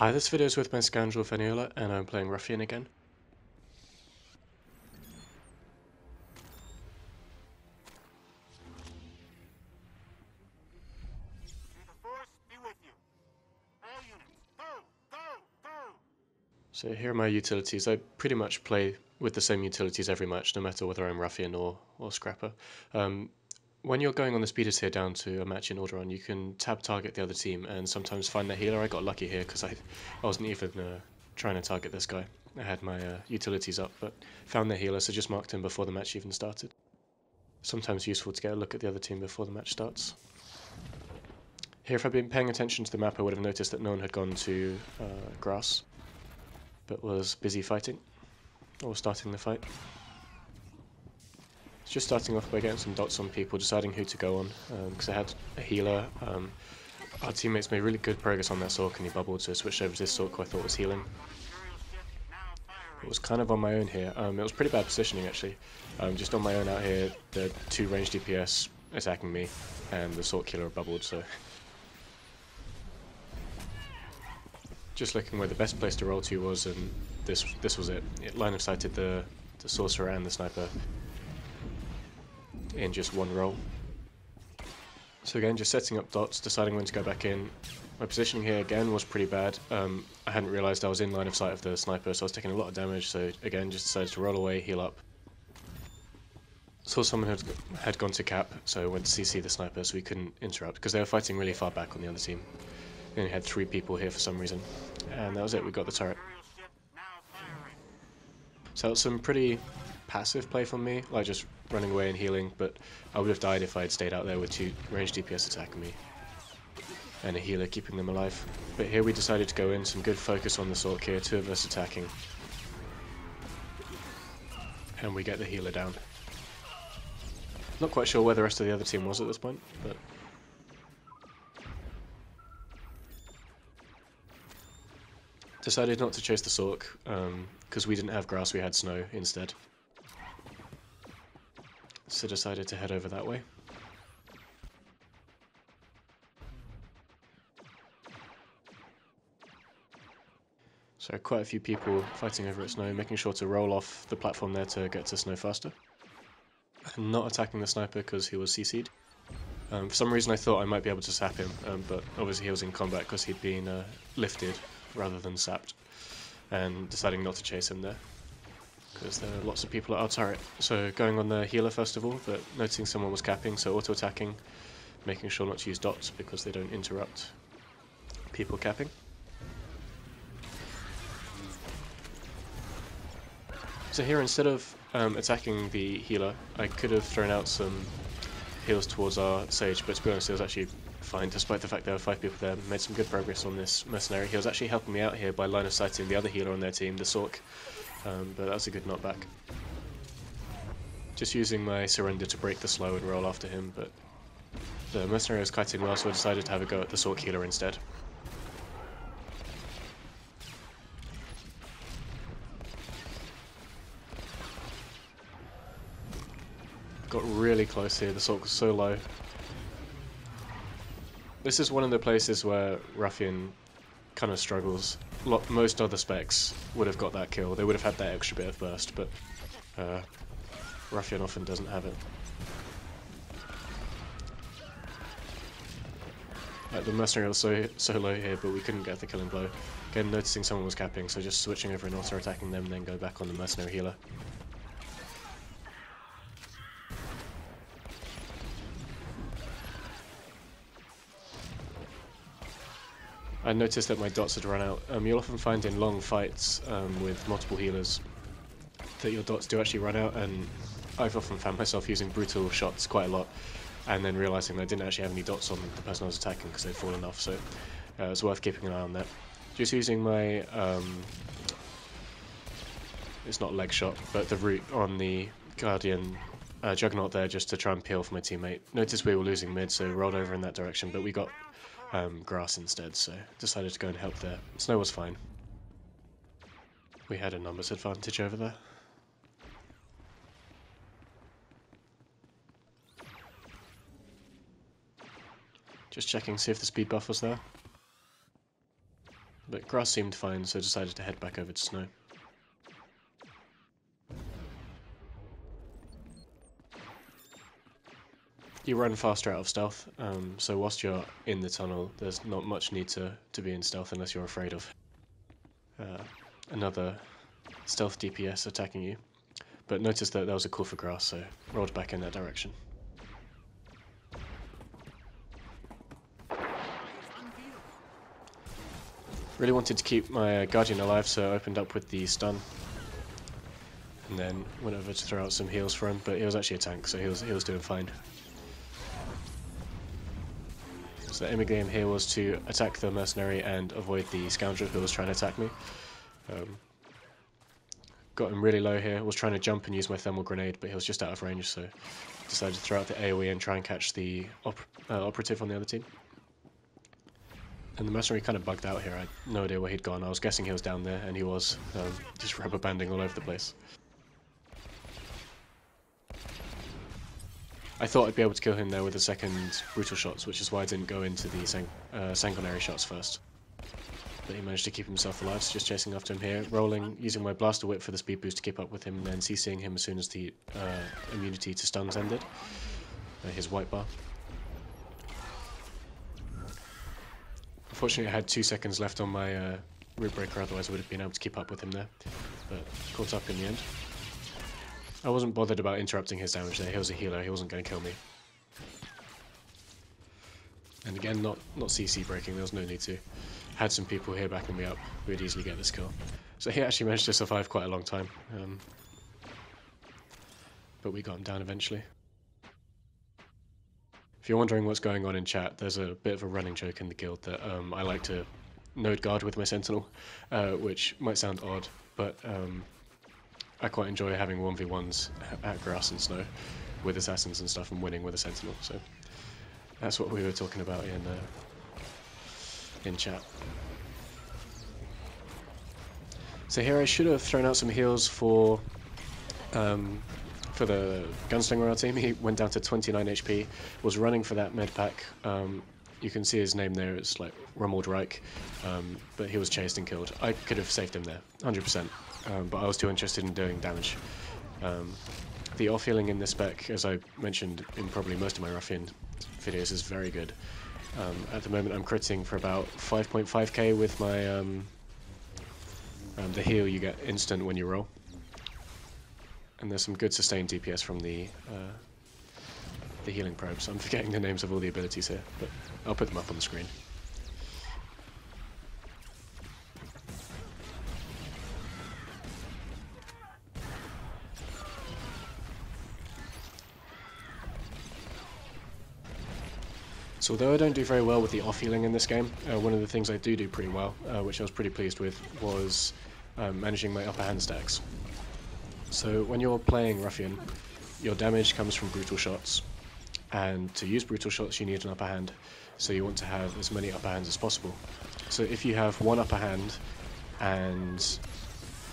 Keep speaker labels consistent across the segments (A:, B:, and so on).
A: Hi, this video is with my Scoundrel Venaola, and I'm playing Ruffian again. So here are my utilities. I pretty much play with the same utilities every match, no matter whether I'm Ruffian or Scrapper. When you're going on the speeder tier down to a match in Alderaan, you can tab target the other team and sometimes find their healer. I got lucky here because I wasn't even trying to target this guy. I had my utilities up, but found their healer, so just marked him before the match even started. Sometimes useful to get a look at the other team before the match starts. Here, if I'd been paying attention to the map, I would have noticed that no one had gone to grass, but was busy fighting, or starting the fight. It's just starting off by getting some dots on people, deciding who to go on, because I had a healer. Our teammates made really good progress on their Sork and he bubbled, so I switched over to this Sork who I thought was healing. It was kind of on my own here. It was pretty bad positioning actually. Just on my own out here, the two ranged DPS attacking me, and the Sork killer bubbled, so... Just looking where the best place to roll to was, and this was it. It line of sighted the sorcerer and the sniper in just one roll. So again, just setting up dots, deciding when to go back in. My positioning here again was pretty bad. I hadn't realised I was in line of sight of the sniper, so I was taking a lot of damage, so again just decided to roll away, heal up. Saw someone had gone to cap, so I went to CC the sniper so we couldn't interrupt, because they were fighting really far back on the other team. We only had 3 people here for some reason, and that was it, we got the turret. So that was some pretty passive play from me, like just running away and healing, but I would have died if I had stayed out there with 2 ranged DPS attacking me, and a healer keeping them alive. But here we decided to go in, some good focus on the Sork here, 2 of us attacking. And we get the healer down. Not quite sure where the rest of the other team was at this point, but... Decided not to chase the Sork, because we didn't have grass, we had snow instead. So decided to head over that way. So quite a few people fighting over at snow, making sure to roll off the platform there to get to snow faster. And not attacking the sniper because he was CC'd. For some reason I thought I might be able to sap him, but obviously he was in combat because he'd been lifted rather than sapped. And deciding not to chase him there, because there are lots of people at our turret. So going on the healer first of all, but noticing someone was capping, so auto-attacking, making sure not to use dots because they don't interrupt people capping. So here, instead of attacking the healer, I could have thrown out some heals towards our Sage, but to be honest it was actually fine, despite the fact there were 5 people there. Made some good progress on this mercenary. He was actually helping me out here by line of sighting the other healer on their team, the Sork, but that was a good knockback. Just using my surrender to break the slow and roll after him, but the mercenary was kiting well, so I decided to have a go at the Sork healer instead. Got really close here, the Sork was so low. This is one of the places where Ruffian kind of struggles. Most other specs would have got that kill, they would have had that extra bit of burst, but Ruffian often doesn't have it. The mercenary was so low here, but we couldn't get the killing blow. Again, noticing someone was capping, so just switching over and auto-attacking them, then go back on the mercenary healer. I noticed that my dots had run out. You'll often find in long fights with multiple healers that your dots do actually run out, and I've often found myself using brutal shots quite a lot, and then realising that I didn't actually have any dots on the person I was attacking because they'd fallen off, so it's worth keeping an eye on that. Just using my, it's not leg shot, but the root on the Guardian Juggernaut there just to try and peel for my teammate. Noticed we were losing mid, so rolled over in that direction, but we got grass instead, so decided to go and help there. Snow was fine. We had a numbers advantage over there. Just checking, see if the speed buff was there. but grass seemed fine, so decided to head back over to snow. You run faster out of stealth, so whilst you're in the tunnel, there's not much need to be in stealth unless you're afraid of another stealth DPS attacking you. But noticed that there was a call for grass, so rolled back in that direction. Really wanted to keep my Guardian alive, so I opened up with the stun. And then went over to throw out some heals for him, but he was actually a tank, so he was doing fine. So the aim of the game here was to attack the mercenary and avoid the scoundrel who was trying to attack me. Got him really low here, was trying to jump and use my thermal grenade, but he was just out of range, so decided to throw out the AoE and try and catch the operative on the other team. And the mercenary kind of bugged out here, I had no idea where he'd gone. I was guessing he was down there, and he was, just rubber banding all over the place. I thought I'd be able to kill him there with the second brutal shots, which is why I didn't go into the sanguinary shots first. But he managed to keep himself alive, so just chasing after him here, rolling, using my blaster whip for the speed boost to keep up with him, and then CCing him as soon as the immunity to stuns ended. His white bar. Unfortunately I had 2 seconds left on my root breaker, otherwise I would have been able to keep up with him there, but caught up in the end. I wasn't bothered about interrupting his damage there, he was a healer, he wasn't going to kill me. And again, not CC breaking, there was no need to. Had some people here backing me up, we would easily get this kill. So he actually managed to survive quite a long time. But we got him down eventually. If you're wondering what's going on in chat, there's a bit of a running joke in the guild that I like to node guard with my sentinel, which might sound odd, but I quite enjoy having 1v1s at grass and snow with assassins and stuff and winning with a sentinel, so that's what we were talking about in chat. So here I should have thrown out some heals for the gunslinger on our team. He went down to 29 HP, was running for that med pack. You can see his name there, it's like Romuald Reich, but he was chased and killed. I could have saved him there, 100%, but I was too interested in doing damage. The off-healing in this spec, as I mentioned in probably most of my Ruffian videos, is very good. At the moment I'm critting for about 5.5k with my the heal you get instant when you roll. And there's some good sustained DPS from the healing probes. I'm forgetting the names of all the abilities here, but I'll put them up on the screen. So although I don't do very well with the off-healing in this game, one of the things I do pretty well, which I was pretty pleased with, was managing my upper hand stacks. So when you're playing Ruffian, your damage comes from brutal shots, and to use brutal shots you need an upper hand, so you want to have as many upper hands as possible. So if you have one upper hand and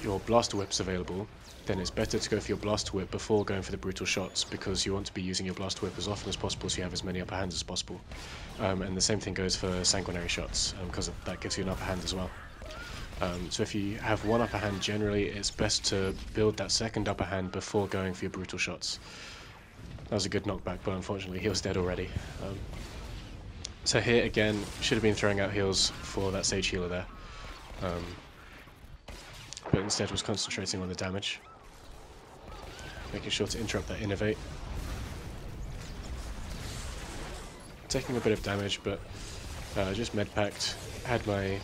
A: your blaster whip's available, then it's better to go for your blaster whip before going for the brutal shots, because you want to be using your blaster whip as often as possible so you have as many upper hands as possible. And the same thing goes for sanguinary shots, because that gives you an upper hand as well. So if you have one upper hand, generally it's best to build that second upper hand before going for your brutal shots. That was a good knockback, but unfortunately he was dead already. So here again, should have been throwing out heals for that sage healer there, but instead was concentrating on the damage, making sure to interrupt that innovate. Taking a bit of damage, but just med-packed, had my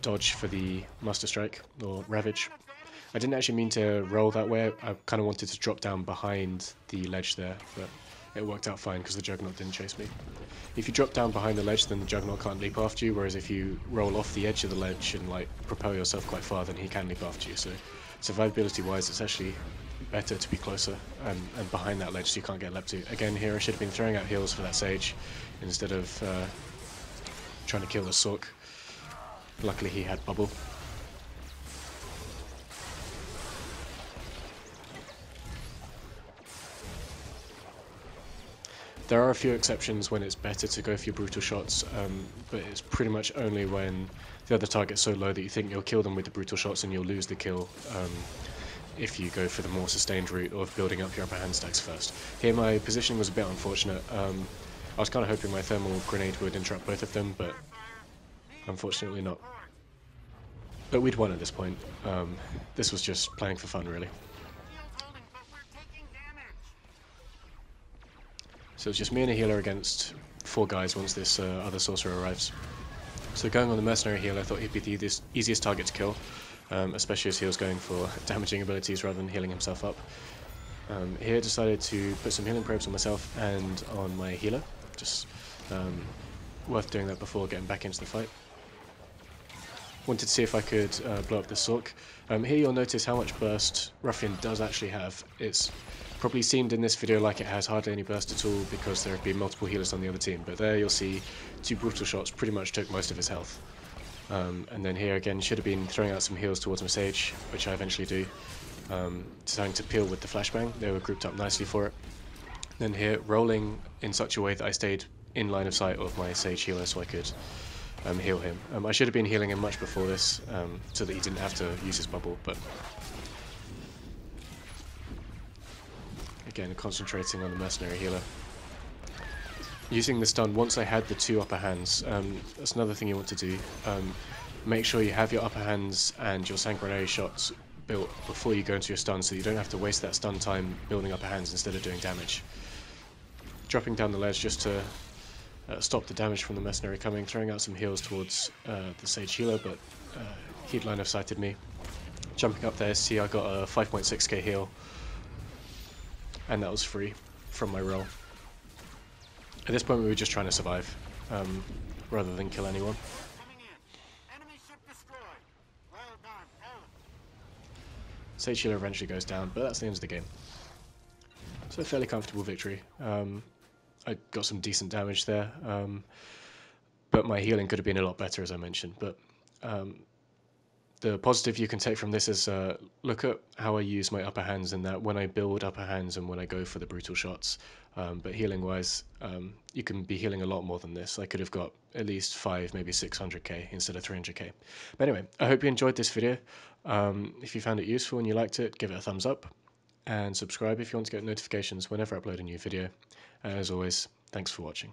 A: dodge for the Master Strike, or Ravage. I didn't actually mean to roll that way, I kind of wanted to drop down behind the ledge there, but it worked out fine because the Juggernaut didn't chase me. If you drop down behind the ledge, then the Juggernaut can't leap after you, whereas if you roll off the edge of the ledge and like propel yourself quite far, then he can leap after you. So survivability wise, it's actually better to be closer and behind that ledge so you can't get leapt to. Again, here I should have been throwing out heals for that Sage instead of trying to kill the Sork. Luckily he had bubble. There are a few exceptions when it's better to go for your brutal shots, but it's pretty much only when the other target's so low that you think you'll kill them with the brutal shots and you'll lose the kill if you go for the more sustained route of building up your upper hand stacks first. Here my positioning was a bit unfortunate. I was kind of hoping my thermal grenade would interrupt both of them, but unfortunately not. But we'd won at this point. This was just playing for fun, really. So it's just me and a healer against 4 guys once this other sorcerer arrives. So going on the mercenary heal, I thought he'd be the easiest target to kill, especially as he was going for damaging abilities rather than healing himself up. Here decided to put some healing probes on myself and on my healer, just worth doing that before getting back into the fight. Wanted to see if I could blow up the Sork. Here you'll notice how much burst Ruffian does actually have. It's probably seemed in this video like it has hardly any burst at all because there have been multiple healers on the other team, but there you'll see 2 brutal shots pretty much took most of his health. And then here again should have been throwing out some heals towards my Sage, which I eventually do. Deciding to peel with the flashbang, they were grouped up nicely for it. Then here rolling in such a way that I stayed in line of sight of my Sage healer so I could heal him. I should have been healing him much before this so that he didn't have to use his bubble, but again concentrating on the mercenary healer. Using the stun once I had the 2 upper hands, that's another thing you want to do. Make sure you have your upper hands and your sanguinary shots built before you go into your stun so you don't have to waste that stun time building upper hands instead of doing damage. Dropping down the ledge just to stop the damage from the mercenary coming, throwing out some heals towards the Sage healer, but he'd line of sighted me. Jumping up there, see I got a 5.6k heal, and that was free from my roll. At this point we were just trying to survive, rather than kill anyone. Sage healer eventually goes down, but that's the end of the game. So a fairly comfortable victory. I got some decent damage there, but my healing could have been a lot better, as I mentioned. But the positive you can take from this is look at how I use my upper hands in that when I build upper hands and when I go for the brutal shots. But healing wise, you can be healing a lot more than this. I could have got at least 5, maybe 600k instead of 300k. But anyway, I hope you enjoyed this video. If you found it useful and you liked it, give it a thumbs up. And subscribe if you want to get notifications whenever I upload a new video. And as always, thanks for watching.